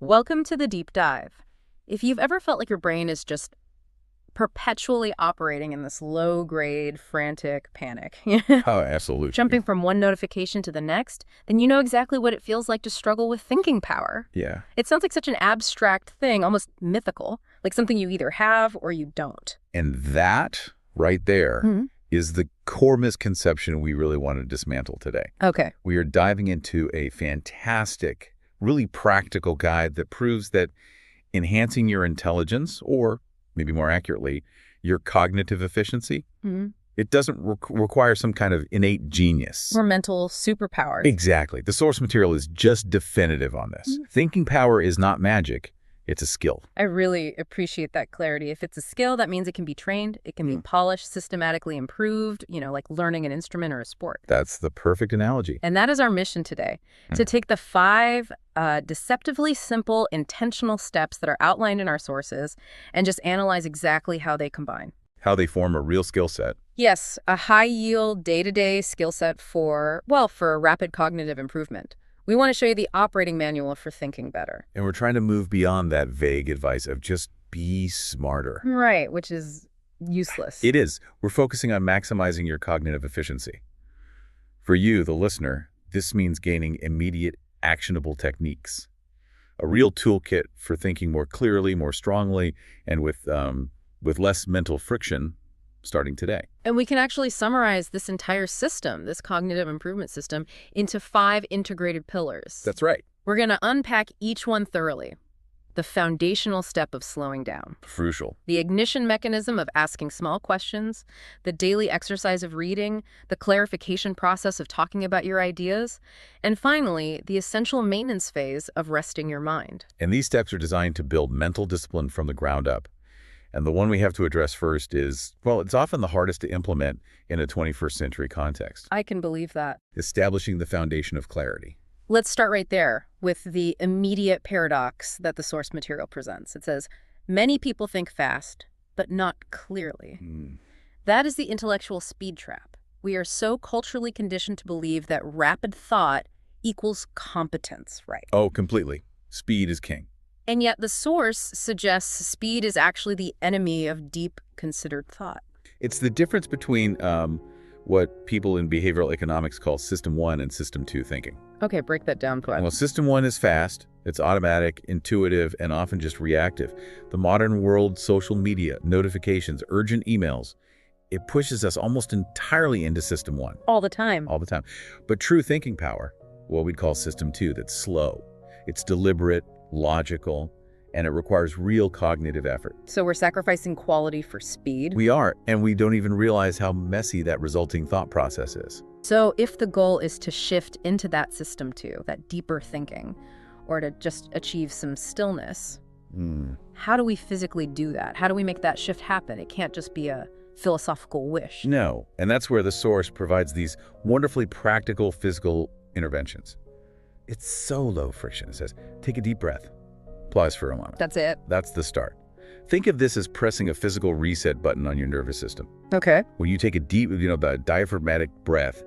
Welcome to the deep dive. If you've ever felt like your brain is just perpetually operating in this low-grade, frantic panic, Oh, absolutely. jumping from one notification to the next, then you know exactly what it feels like to struggle with thinking power. Yeah. It sounds like such an abstract thing, almost mythical, like something you either have or you don't. And that right there is the core misconception we really want to dismantle today. Okay. We are diving into a fantastic, really practical guide that proves that enhancing your intelligence, or maybe more accurately, your cognitive efficiency, it doesn't require some kind of innate genius. Or mental superpowers. Exactly. The source material is just definitive on this. Thinking power is not magic. It's a skill. I really appreciate that clarity. If it's a skill, that means it can be trained, it can be polished, systematically improved, like learning an instrument or a sport. That's the perfect analogy. And that is our mission today, to take the 5 deceptively simple, intentional steps that are outlined in our sources and just analyze exactly how they combine. How they form a real skill set. Yes, a high-yield, day-to-day skill set for rapid cognitive improvement. We want to show you the operating manual for thinking better. And we're trying to move beyond that vague advice of just be smarter. Right, which is useless. It is. We're focusing on maximizing your cognitive efficiency. For you, the listener, this means gaining immediate, actionable techniques. A real toolkit for thinking more clearly, more strongly, and with less mental friction starting today. And we can actually summarize this entire system, this cognitive improvement system, into 5 integrated pillars. That's right. We're going to unpack each one thoroughly. The foundational step of slowing down. Crucial. The ignition mechanism of asking small questions. The daily exercise of reading. The clarification process of talking about your ideas. And finally, the essential maintenance phase of resting your mind. And these steps are designed to build mental discipline from the ground up. And the one we have to address first is, well, it's often the hardest to implement in a 21st century context. I can believe that. Establishing the foundation of clarity. Let's start right there with the immediate paradox that the source material presents. It says, many people think fast, but not clearly. That is the intellectual speed trap. We are so culturally conditioned to believe that rapid thought equals competence, right? Oh, completely. Speed is king. And yet the source suggests speed is actually the enemy of deep, considered thought. It's the difference between what people in behavioral economics call System 1 and System 2 thinking. Okay, break that down for us. Well, System 1 is fast, it's automatic, intuitive, and often just reactive. The modern world, social media, notifications, urgent emails, it pushes us almost entirely into System 1. All the time. All the time. But true thinking power, what we'd call System 2, that's slow. It's deliberate, logical, and it requires real cognitive effort. So we're sacrificing quality for speed? We are, and we don't even realize how messy that resulting thought process is. So if the goal is to shift into that system 2, that deeper thinking, or to just achieve some stillness, how do we physically do that? How do we make that shift happen? It can't just be a philosophical wish. No, and that's where the source provides these wonderfully practical physical interventions. It's so low friction. It says, take a deep breath. Pause for a moment. That's it? That's the start. Think of this as pressing a physical reset button on your nervous system. Okay. When you take a deep, the diaphragmatic breath,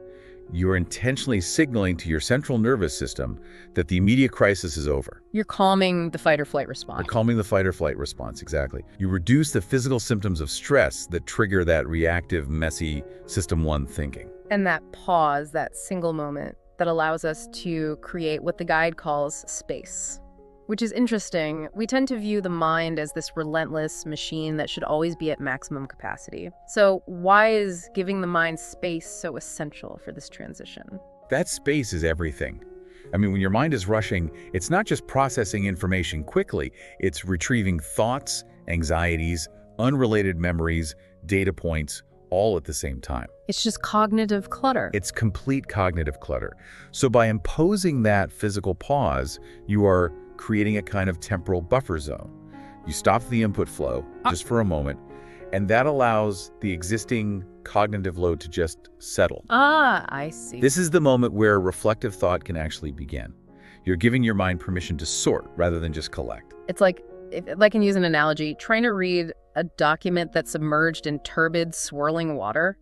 you're intentionally signaling to your central nervous system that the immediate crisis is over. You're calming the fight or flight response. You're calming the fight or flight response, exactly. You reduce the physical symptoms of stress that trigger that reactive, messy System 1 thinking. And that pause, that single moment, that allows us to create what the guide calls space. Which is interesting. We tend to view the mind as this relentless machine that should always be at maximum capacity. So why is giving the mind space so essential for this transition? That space is everything. I mean, when your mind is rushing, it's not just processing information quickly, it's retrieving thoughts, anxieties, unrelated memories, data points, all at the same time. It's just cognitive clutter. It's complete cognitive clutter. So by imposing that physical pause, you are creating a kind of temporal buffer zone. You stop the input flow just for a moment, and that allows the existing cognitive load to just settle. Ah, I see. This is the moment where reflective thought can actually begin. You're giving your mind permission to sort rather than just collect. It's like, if I can use an analogy, trying to read a document that's submerged in turbid, swirling water.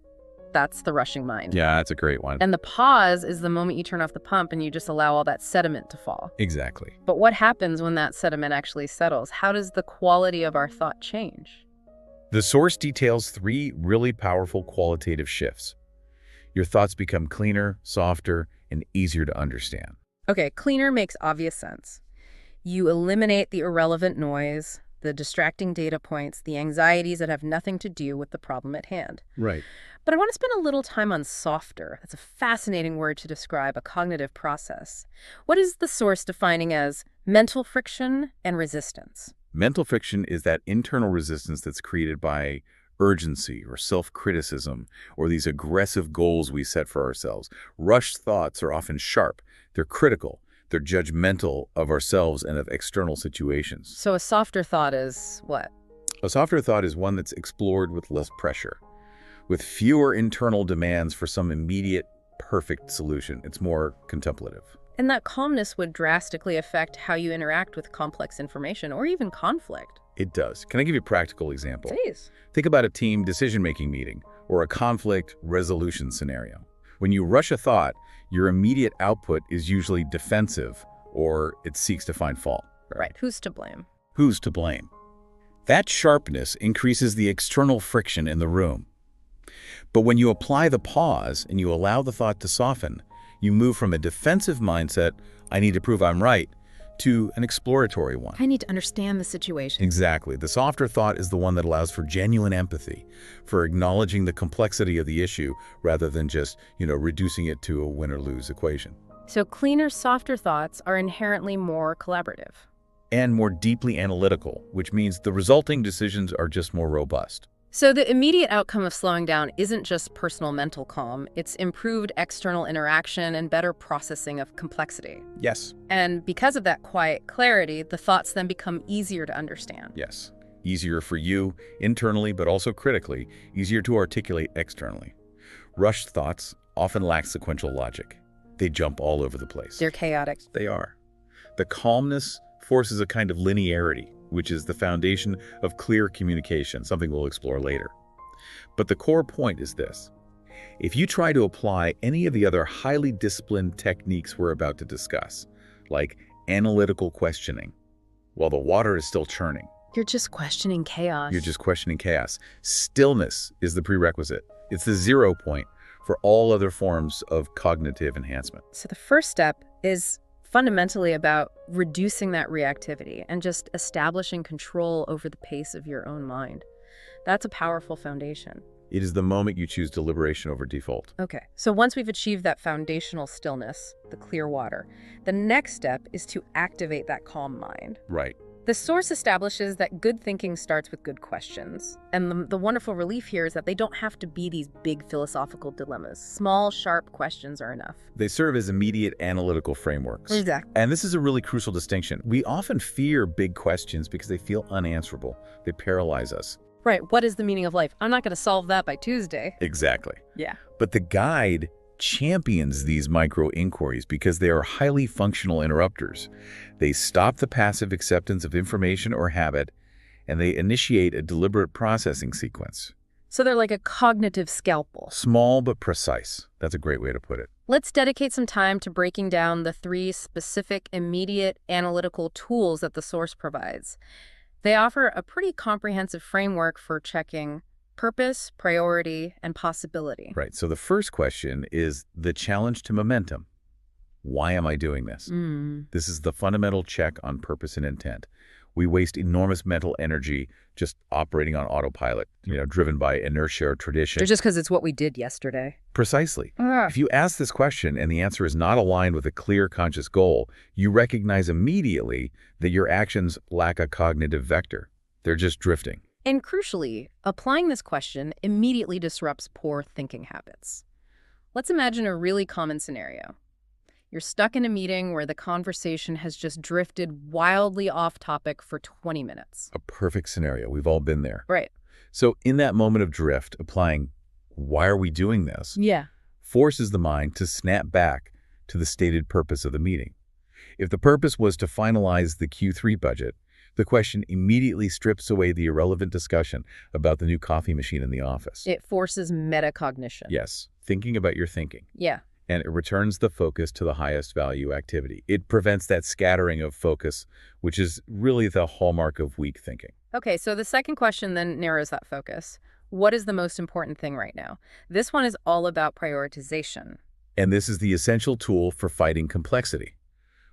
That's the rushing mind. Yeah, that's a great one. And the pause is the moment you turn off the pump and you just allow all that sediment to fall. Exactly. But what happens when that sediment actually settles? How does the quality of our thought change? The source details 3 really powerful qualitative shifts. Your thoughts become cleaner, softer, and easier to understand. Okay, cleaner makes obvious sense. You eliminate the irrelevant noise, the distracting data points, the anxieties that have nothing to do with the problem at hand. Right. But I want to spend a little time on softer. That's a fascinating word to describe a cognitive process. What is the source defining as mental friction and resistance? Mental friction is that internal resistance that's created by urgency or self-criticism or these aggressive goals we set for ourselves. Rushed thoughts are often sharp. They're critical. They're judgmental of ourselves and of external situations. So a softer thought is what? A softer thought is one that's explored with less pressure, with fewer internal demands for some immediate, perfect solution. It's more contemplative. And that calmness would drastically affect how you interact with complex information or even conflict. It does. Can I give you a practical example? Please. Think about a team decision-making meeting or a conflict resolution scenario. When you rush a thought, your immediate output is usually defensive or it seeks to find fault. Right. Who's to blame? Who's to blame? That sharpness increases the external friction in the room. But when you apply the pause and you allow the thought to soften, you move from a defensive mindset, I need to prove I'm right, to an exploratory one. I need to understand the situation. Exactly. The softer thought is the one that allows for genuine empathy, for acknowledging the complexity of the issue rather than just, reducing it to a win or lose equation. So cleaner, softer thoughts are inherently more collaborative. And more deeply analytical, which means the resulting decisions are just more robust. So the immediate outcome of slowing down isn't just personal mental calm, it's improved external interaction and better processing of complexity. Yes. And because of that quiet clarity, the thoughts then become easier to understand. Yes. Easier for you internally, but also critically, easier to articulate externally. Rushed thoughts often lack sequential logic. They jump all over the place. They're chaotic. They are. The calmness forces a kind of linearity, which is the foundation of clear communication, something we'll explore later. But the core point is this. If you try to apply any of the other highly disciplined techniques we're about to discuss, like analytical questioning, while the water is still churning, You're just questioning chaos. you're just questioning chaos. Stillness is the prerequisite. It's the 0 point for all other forms of cognitive enhancement. So the first step is fundamentally about reducing that reactivity and just establishing control over the pace of your own mind. That's a powerful foundation. It is the moment you choose deliberation over default. Okay, so once we've achieved that foundational stillness, the clear water, the next step is to activate that calm mind. Right. The source establishes that good thinking starts with good questions. And the wonderful relief here is that they don't have to be these big philosophical dilemmas. Small, sharp questions are enough. They serve as immediate analytical frameworks. Exactly. And this is a really crucial distinction. We often fear big questions because they feel unanswerable. They paralyze us. Right, what is the meaning of life? I'm not going to solve that by Tuesday. Exactly. Yeah. But the guide champions these micro-inquiries because they are highly functional interrupters. They stop the passive acceptance of information or habit, and they initiate a deliberate processing sequence. So they're like a cognitive scalpel. Small but precise. That's a great way to put it. Let's dedicate some time to breaking down the 3 specific, immediate analytical tools that the source provides. They offer a pretty comprehensive framework for checking purpose, priority, and possibility. Right. So the first question is the challenge to momentum. Why am I doing this? This is the fundamental check on purpose and intent. We waste enormous mental energy just operating on autopilot, driven by inertia or tradition. Or just because it's what we did yesterday. Precisely. If you ask this question and the answer is not aligned with a clear, conscious goal, you recognize immediately that your actions lack a cognitive vector. They're just drifting. And crucially, applying this question immediately disrupts poor thinking habits. Let's imagine a really common scenario. You're stuck in a meeting where the conversation has just drifted wildly off topic for 20 minutes. A perfect scenario. We've all been there. Right. So in that moment of drift, applying, why are we doing this? Yeah. Forces the mind to snap back to the stated purpose of the meeting. If the purpose was to finalize the Q3 budget, The question immediately strips away the irrelevant discussion about the new coffee machine in the office. It forces metacognition. Yes, thinking about your thinking. Yeah. And it returns the focus to the highest value activity. It prevents that scattering of focus, which is really the hallmark of weak thinking. Okay, so the second question then narrows that focus. What is the most important thing right now? This one is all about prioritization. And this is the essential tool for fighting complexity.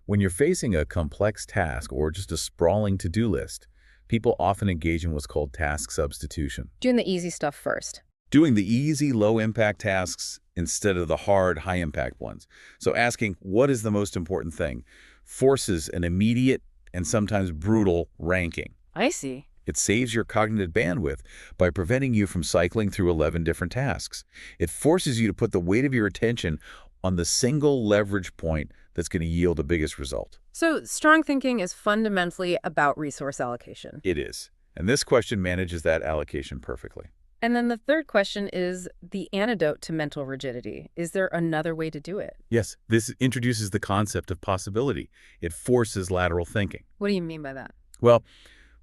When you're facing a complex task or just a sprawling to-do list, people often engage in what's called task substitution. Doing the easy stuff first. Doing the easy, low-impact tasks instead of the hard, high-impact ones. So asking, what is the most important thing, forces an immediate and sometimes brutal ranking. I see. It saves your cognitive bandwidth by preventing you from cycling through 11 different tasks. It forces you to put the weight of your attention on the single leverage point that's going to yield the biggest result. So strong thinking is fundamentally about resource allocation. It is. And this question manages that allocation perfectly. And then the third question is the antidote to mental rigidity. Is there another way to do it? Yes, this introduces the concept of possibility. It forces lateral thinking. What do you mean by that? Well,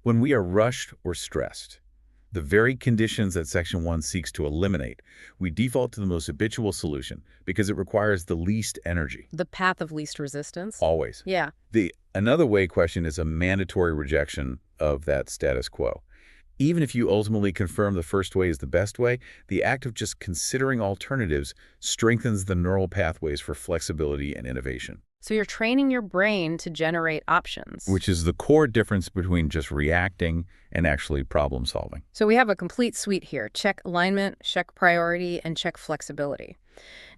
when we are rushed or stressed, the very conditions that Section 1 seeks to eliminate, we default to the most habitual solution because it requires the least energy. The path of least resistance? Always. Yeah. The another way question is a mandatory rejection of that status quo. Even if you ultimately confirm the first way is the best way, the act of just considering alternatives strengthens the neural pathways for flexibility and innovation. So you're training your brain to generate options. Which is the core difference between just reacting and actually problem solving. So we have a complete suite here. Check alignment, check priority, and check flexibility.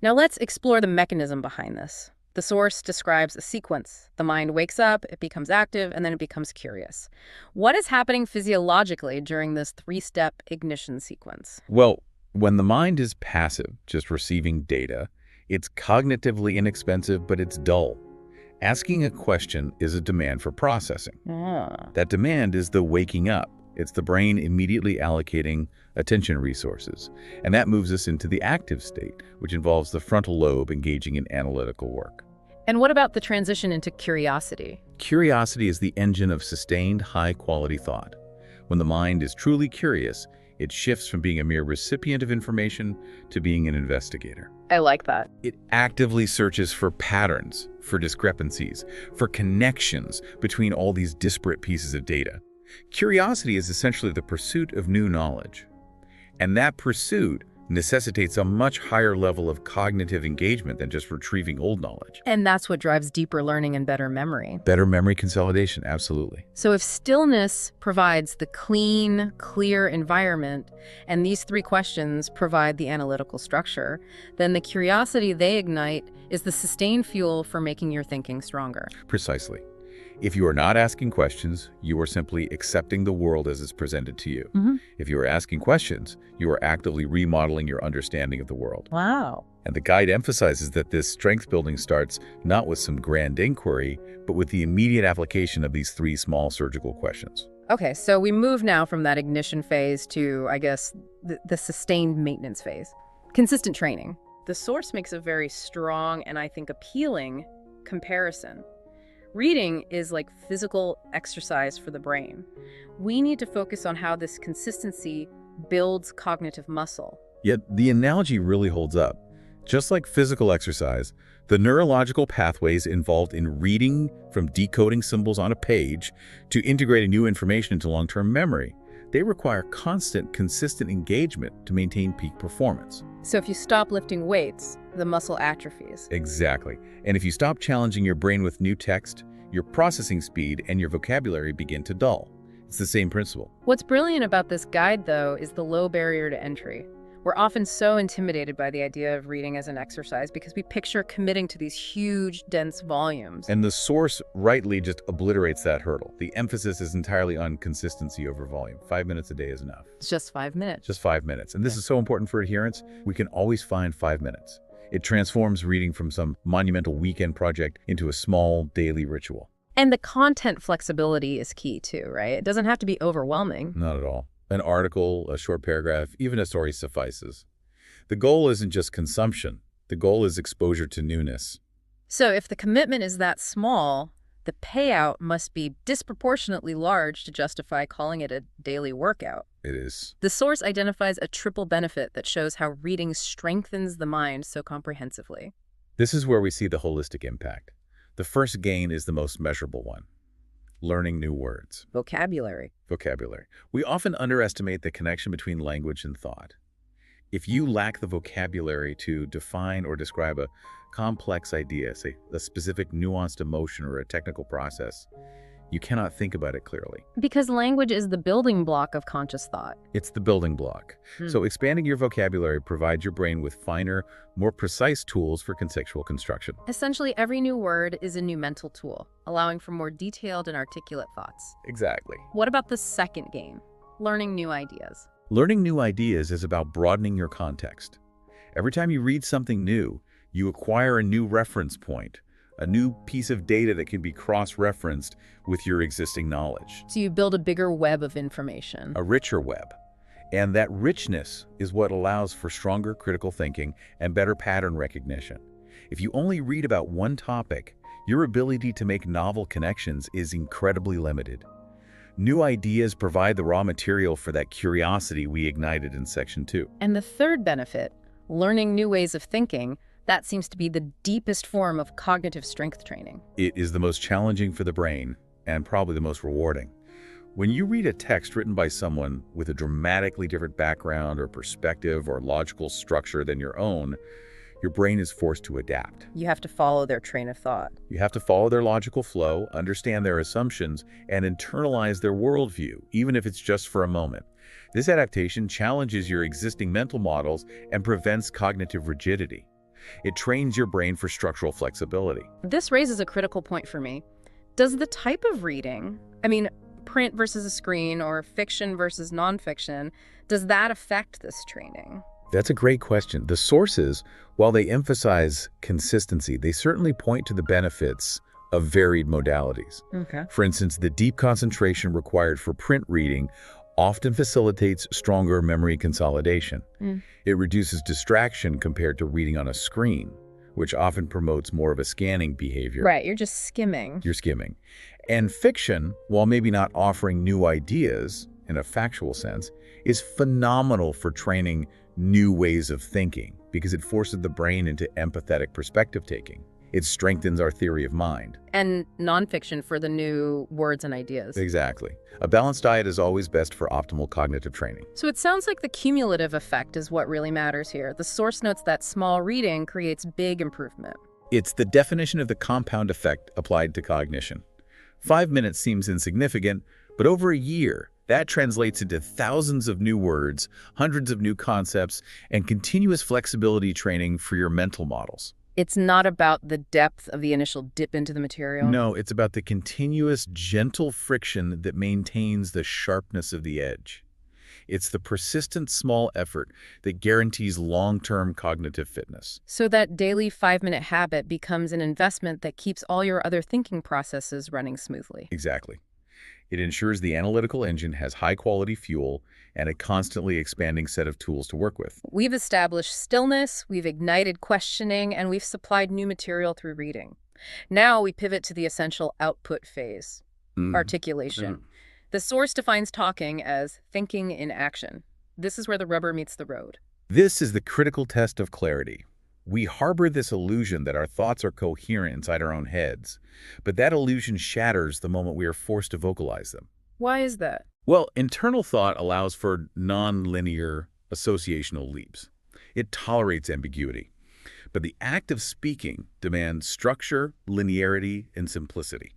Now let's explore the mechanism behind this. The source describes a sequence. The mind wakes up, it becomes active, and then it becomes curious. What is happening physiologically during this three-step ignition sequence? Well, when the mind is passive, just receiving data, it's cognitively inexpensive, but it's dull. Asking a question is a demand for processing. That demand is the waking up. It's the brain immediately allocating attention resources. And that moves us into the active state, which involves the frontal lobe engaging in analytical work. And what about the transition into curiosity? Curiosity is the engine of sustained, high-quality thought. When the mind is truly curious, it shifts from being a mere recipient of information to being an investigator. I like that. It actively searches for patterns, for discrepancies, for connections between all these disparate pieces of data. Curiosity is essentially the pursuit of new knowledge. And that pursuit necessitates a much higher level of cognitive engagement than just retrieving old knowledge. And that's what drives deeper learning and better memory. Better memory consolidation, absolutely. So if stillness provides the clean, clear environment, and these three questions provide the analytical structure, then the curiosity they ignite is the sustained fuel for making your thinking stronger. Precisely. If you are not asking questions, you are simply accepting the world as it's presented to you. If you are asking questions, you are actively remodeling your understanding of the world. Wow. And the guide emphasizes that this strength building starts not with some grand inquiry, but with the immediate application of these three small surgical questions. Okay, so we move now from that ignition phase to, I guess, the sustained maintenance phase. Consistent training. The source makes a very strong and I think appealing comparison. Reading is like physical exercise for the brain. We need to focus on how this consistency builds cognitive muscle. Yet the analogy really holds up. Just like physical exercise, the neurological pathways involved in reading from decoding symbols on a page to integrating new information into long-term memory, they require constant, consistent engagement to maintain peak performance. So if you stop lifting weights, the muscle atrophies. Exactly. And if you stop challenging your brain with new text, your processing speed and your vocabulary begin to dull. It's the same principle. What's brilliant about this guide, though, is the low barrier to entry. We're often so intimidated by the idea of reading as an exercise because we picture committing to these huge, dense volumes. And the source rightly just obliterates that hurdle. The emphasis is entirely on consistency over volume. 5 minutes a day is enough. It's just 5 minutes. Just 5 minutes. And this is so important for adherence. We can always find 5 minutes. It transforms reading from some monumental weekend project into a small daily ritual. And the content flexibility is key too, right? It doesn't have to be overwhelming. Not at all. An article, a short paragraph, even a story suffices. The goal isn't just consumption. The goal is exposure to newness. So if the commitment is that small, The payout must be disproportionately large to justify calling it a daily workout. It is. The source identifies a triple benefit that shows how reading strengthens the mind so comprehensively. This is where we see the holistic impact. The first gain is the most measurable one. Learning new words. Vocabulary. Vocabulary. We often underestimate the connection between language and thought. If you lack the vocabulary to define or describe a complex idea, say a specific nuanced emotion or a technical process, you cannot think about it clearly. Because language is the building block of conscious thought. It's the building block. So expanding your vocabulary provides your brain with finer, more precise tools for conceptual construction. Essentially, every new word is a new mental tool, allowing for more detailed and articulate thoughts. Exactly. What about the second gain? Learning new ideas. Learning new ideas is about broadening your context. Every time you read something new, you acquire a new reference point, a new piece of data that can be cross-referenced with your existing knowledge. So you build a bigger web of information. A richer web. And that richness is what allows for stronger critical thinking and better pattern recognition. If you only read about one topic, your ability to make novel connections is incredibly limited. New ideas provide the raw material for that curiosity we ignited in Section 2. And the third benefit, learning new ways of thinking, that seems to be the deepest form of cognitive strength training. It is the most challenging for the brain and probably the most rewarding. When you read a text written by someone with a dramatically different background or perspective or logical structure than your own, your brain is forced to adapt. You have to follow their train of thought. You have to follow their logical flow, understand their assumptions, and internalize their worldview, even if it's just for a moment. This adaptation challenges your existing mental models and prevents cognitive rigidity. It trains your brain for structural flexibility. This raises a critical point for me. Does the type of reading, print versus a screen or fiction versus nonfiction, does that affect this training? That's a great question. The sources, while they emphasize consistency, they certainly point to the benefits of varied modalities. Okay. For instance, the deep concentration required for print reading often facilitates stronger memory consolidation. It reduces distraction compared to reading on a screen, which often promotes more of a scanning behavior. Right, you're just skimming. You're skimming. And fiction, while maybe not offering new ideas in a factual sense, is phenomenal for training new ways of thinking because it forces the brain into empathetic perspective taking. It strengthens our theory of mind. And nonfiction for the new words and ideas. Exactly. A balanced diet is always best for optimal cognitive training. So it sounds like the cumulative effect is what really matters here. The source notes that small reading creates big improvement. It's the definition of the compound effect applied to cognition. 5 minutes seems insignificant, but over a year, that translates into thousands of new words, hundreds of new concepts, and continuous flexibility training for your mental models. It's not about the depth of the initial dip into the material. No, it's about the continuous, gentle friction that maintains the sharpness of the edge. It's the persistent small effort that guarantees long-term cognitive fitness. So that daily 5-minute habit becomes an investment that keeps all your other thinking processes running smoothly. Exactly. It ensures the analytical engine has high-quality fuel and a constantly expanding set of tools to work with. We've established stillness, we've ignited questioning, and we've supplied new material through reading. Now we pivot to the essential output phase, articulation. The source defines talking as thinking in action. This is where the rubber meets the road. This is the critical test of clarity. We harbor this illusion that our thoughts are coherent inside our own heads, but that illusion shatters the moment we are forced to vocalize them. Why is that? Well, internal thought allows for non-linear associational leaps. It tolerates ambiguity. But the act of speaking demands structure, linearity, and simplicity.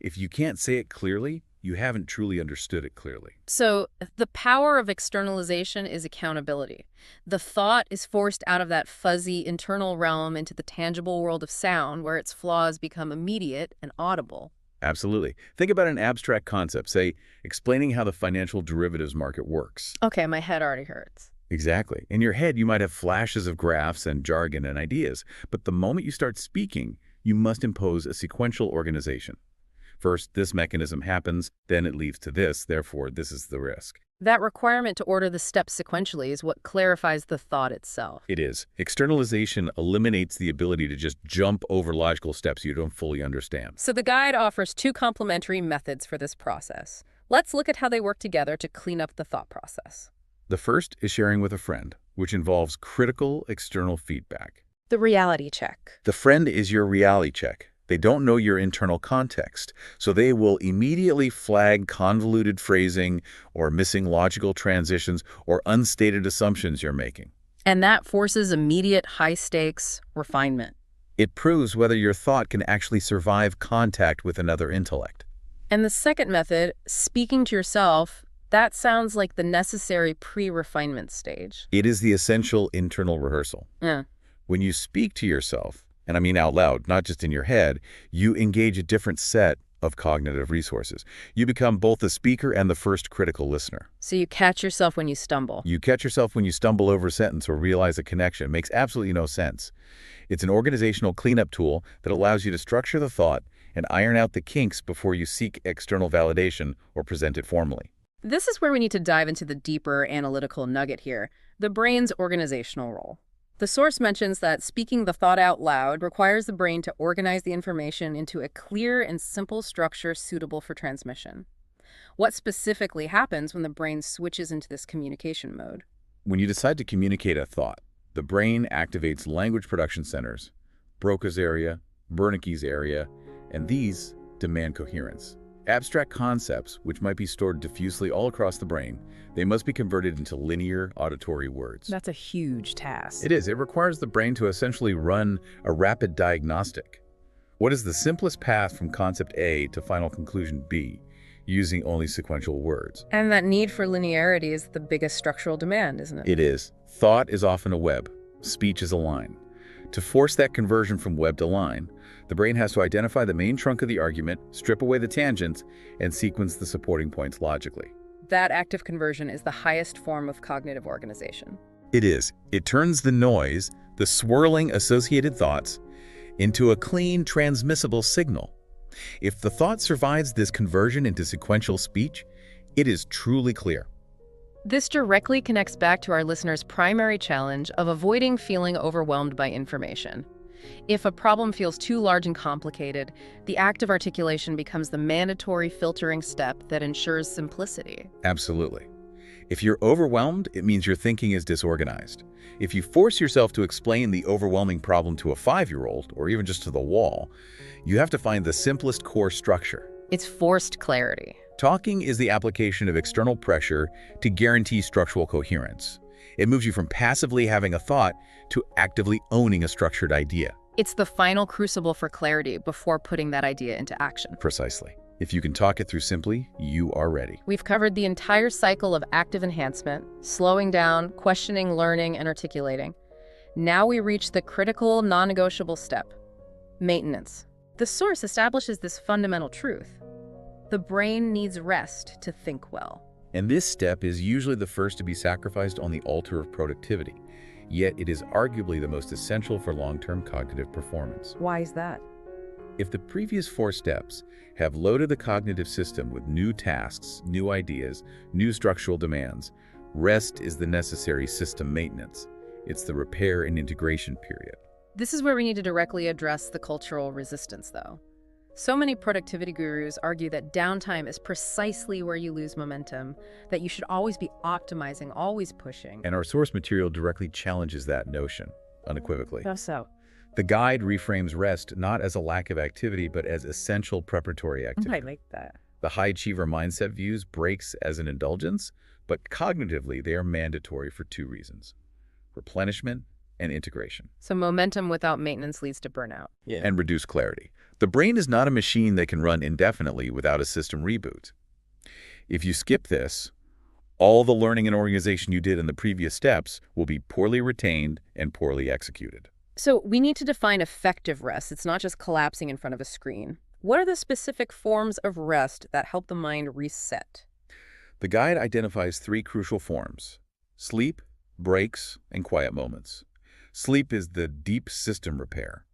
If you can't say it clearly, you haven't truly understood it clearly. So the power of externalization is accountability. The thought is forced out of that fuzzy internal realm into the tangible world of sound where its flaws become immediate and audible. Absolutely. Think about an abstract concept, say, explaining how the financial derivatives market works. Okay, my head already hurts. Exactly. In your head, you might have flashes of graphs and jargon and ideas, but the moment you start speaking, you must impose a sequential organization. First, this mechanism happens, then it leads to this, therefore this is the risk. That requirement to order the steps sequentially is what clarifies the thought itself. It is. Externalization eliminates the ability to just jump over logical steps you don't fully understand. So the guide offers two complementary methods for this process. Let's look at how they work together to clean up the thought process. The first is sharing with a friend, which involves critical external feedback. The reality check. The friend is your reality check. They don't know your internal context, so they will immediately flag convoluted phrasing or missing logical transitions or unstated assumptions you're making. And that forces immediate high-stakes refinement. It proves whether your thought can actually survive contact with another intellect. And the second method, speaking to yourself, that sounds like the necessary pre-refinement stage. It is the essential internal rehearsal. Yeah. When you speak to yourself, and I mean out loud, not just in your head, you engage a different set of cognitive resources. You become both the speaker and the first critical listener. So you catch yourself when you stumble. You catch yourself when you stumble over a sentence or realize a connection. It makes absolutely no sense. It's an organizational cleanup tool that allows you to structure the thought and iron out the kinks before you seek external validation or present it formally. This is where we need to dive into the deeper analytical nugget here, the brain's organizational role. The source mentions that speaking the thought out loud requires the brain to organize the information into a clear and simple structure suitable for transmission. What specifically happens when the brain switches into this communication mode? When you decide to communicate a thought, the brain activates language production centers, Broca's area, Wernicke's area, and these demand coherence. Abstract concepts, which might be stored diffusely all across the brain, they must be converted into linear auditory words. That's a huge task. It is. It requires the brain to essentially run a rapid diagnostic. What is the simplest path from concept A to final conclusion B, using only sequential words? And that need for linearity is the biggest structural demand, isn't it? It is. Thought is often a web. Speech is a line. To force that conversion from web to line, the brain has to identify the main trunk of the argument, strip away the tangents, and sequence the supporting points logically. That active conversion is the highest form of cognitive organization. It is. It turns the noise, the swirling associated thoughts, into a clean, transmissible signal. If the thought survives this conversion into sequential speech, it is truly clear. This directly connects back to our listeners' primary challenge of avoiding feeling overwhelmed by information. If a problem feels too large and complicated, the act of articulation becomes the mandatory filtering step that ensures simplicity. Absolutely. If you're overwhelmed, it means your thinking is disorganized. If you force yourself to explain the overwhelming problem to a 5-year-old, or even just to the wall, you have to find the simplest core structure. It's forced clarity. Talking is the application of external pressure to guarantee structural coherence. It moves you from passively having a thought to actively owning a structured idea. It's the final crucible for clarity before putting that idea into action. Precisely. If you can talk it through simply, you are ready. We've covered the entire cycle of active enhancement, slowing down, questioning, learning, and articulating. Now we reach the critical, non-negotiable step, maintenance. The source establishes this fundamental truth. The brain needs rest to think well. And this step is usually the first to be sacrificed on the altar of productivity, yet it is arguably the most essential for long-term cognitive performance. Why is that? If the previous 4 steps have loaded the cognitive system with new tasks, new ideas, new structural demands, rest is the necessary system maintenance. It's the repair and integration period. This is where we need to directly address the cultural resistance, though. So many productivity gurus argue that downtime is precisely where you lose momentum, that you should always be optimizing, always pushing. And our source material directly challenges that notion, unequivocally. How so? The guide reframes rest not as a lack of activity, but as essential preparatory activity. I like that. The high achiever mindset views breaks as an indulgence, but cognitively they are mandatory for 2 reasons: replenishment and integration. So momentum without maintenance leads to burnout. And reduced clarity. The brain is not a machine that can run indefinitely without a system reboot. If you skip this, all the learning and organization you did in the previous steps will be poorly retained and poorly executed. So we need to define effective rest. It's not just collapsing in front of a screen. What are the specific forms of rest that help the mind reset? The guide identifies 3 crucial forms: sleep, breaks, and quiet moments. Sleep is the deep system repair.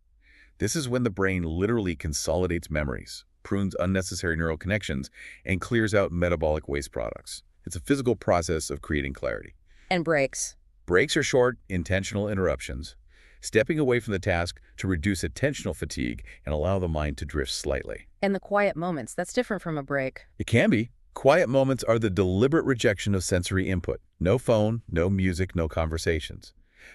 This is when the brain literally consolidates memories, prunes unnecessary neural connections, and clears out metabolic waste products. It's a physical process of creating clarity. And breaks. Breaks are short, intentional interruptions, stepping away from the task to reduce attentional fatigue and allow the mind to drift slightly. And the quiet moments, that's different from a break. It can be. Quiet moments are the deliberate rejection of sensory input. No phone, no music, no conversations.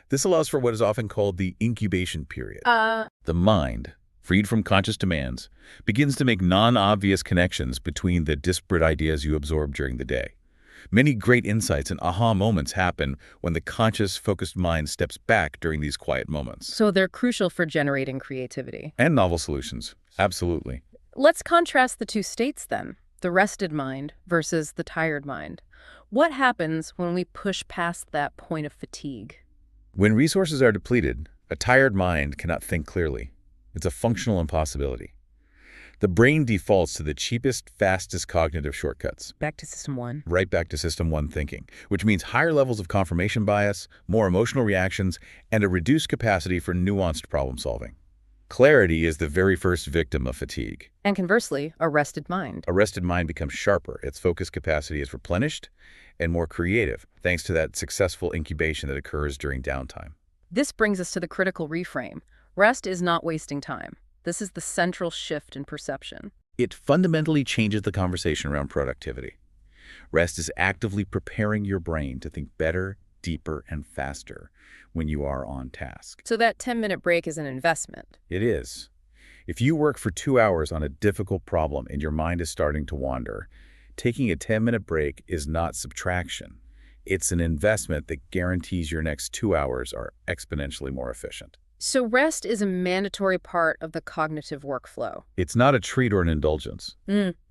This allows for what is often called the incubation period. The mind, freed from conscious demands, begins to make non-obvious connections between the disparate ideas you absorb during the day. Many great insights and aha moments happen when the conscious, focused mind steps back during these quiet moments. So they're crucial for generating creativity. And novel solutions. Absolutely. Let's contrast the two states then. The rested mind versus the tired mind. What happens when we push past that point of fatigue? When resources are depleted, a tired mind cannot think clearly. It's a functional impossibility. The brain defaults to the cheapest, fastest cognitive shortcuts. Back to system one. Right back to system one thinking, which means higher levels of confirmation bias, more emotional reactions, and a reduced capacity for nuanced problem solving. Clarity is the very first victim of fatigue. And conversely, a rested mind. A rested mind becomes sharper. Its focus capacity is replenished and more creative, thanks to that successful incubation that occurs during downtime. This brings us to the critical reframe. Rest is not wasting time. This is the central shift in perception. It fundamentally changes the conversation around productivity. Rest is actively preparing your brain to think better, deeper, and faster when you are on task. So that 10-minute break is an investment. It is. If you work for 2 hours on a difficult problem and your mind is starting to wander, taking a 10-minute break is not subtraction. It's an investment that guarantees your next 2 hours are exponentially more efficient. So rest is a mandatory part of the cognitive workflow. It's not a treat or an indulgence.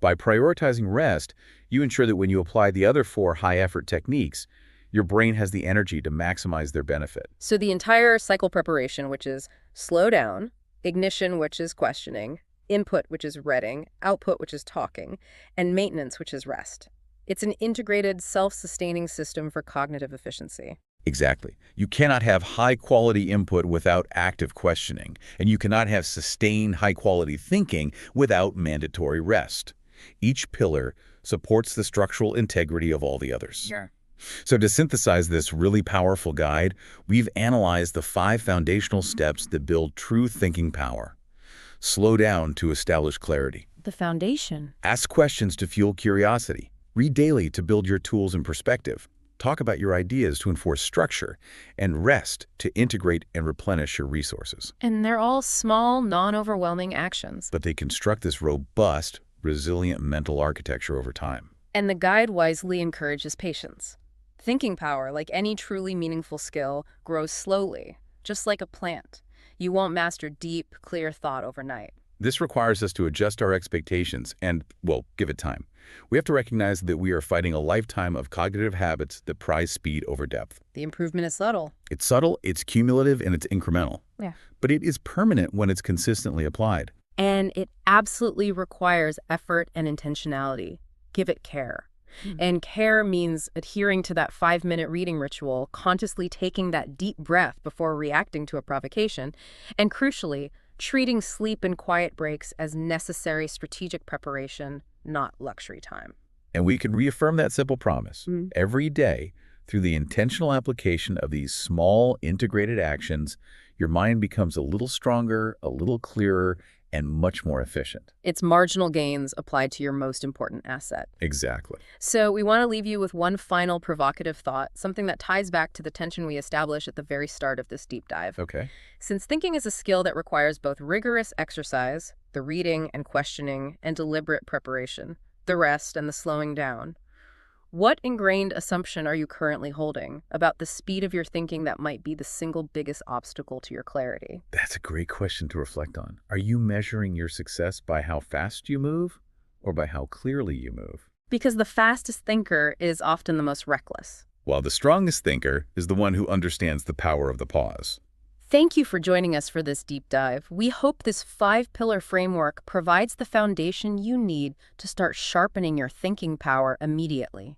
By prioritizing rest, you ensure that when you apply the other 4 high-effort techniques, your brain has the energy to maximize their benefit. So the entire cycle preparation, which is slow down, ignition, which is questioning, input, which is reading, output, which is talking, and maintenance, which is rest. It's an integrated, self-sustaining system for cognitive efficiency. Exactly. You cannot have high-quality input without active questioning, and you cannot have sustained high-quality thinking without mandatory rest. Each pillar supports the structural integrity of all the others. Sure. So to synthesize this really powerful guide, we've analyzed the 5 foundational steps that build true thinking power. Slow down to establish clarity. The foundation. Ask questions to fuel curiosity. Read daily to build your tools and perspective. Talk about your ideas to enforce structure. And rest to integrate and replenish your resources. And they're all small, non-overwhelming actions. But they construct this robust, resilient mental architecture over time. And the guide wisely encourages patience. Thinking power, like any truly meaningful skill, grows slowly, just like a plant. You won't master deep, clear thought overnight. This requires us to adjust our expectations and, well, give it time. We have to recognize that we are fighting a lifetime of cognitive habits that prize speed over depth. The improvement is subtle. It's subtle, it's cumulative, and it's incremental. Yeah. But it is permanent when it's consistently applied. And it absolutely requires effort and intentionality. Give it care. And care means adhering to that 5-minute reading ritual, consciously taking that deep breath before reacting to a provocation, and crucially, treating sleep and quiet breaks as necessary strategic preparation, not luxury time. And we can reaffirm that simple promise every day through the intentional application of these small integrated actions. Your mind becomes a little stronger, a little clearer, and much more efficient. It's marginal gains applied to your most important asset. Exactly. So we want to leave you with one final provocative thought, something that ties back to the tension we established at the very start of this deep dive. Okay. Since thinking is a skill that requires both rigorous exercise, the reading and questioning, and deliberate preparation, the rest and the slowing down, what ingrained assumption are you currently holding about the speed of your thinking that might be the single biggest obstacle to your clarity? That's a great question to reflect on. Are you measuring your success by how fast you move or by how clearly you move? Because the fastest thinker is often the most reckless. While the strongest thinker is the one who understands the power of the pause. Thank you for joining us for this deep dive. We hope this 5-pillar framework provides the foundation you need to start sharpening your thinking power immediately.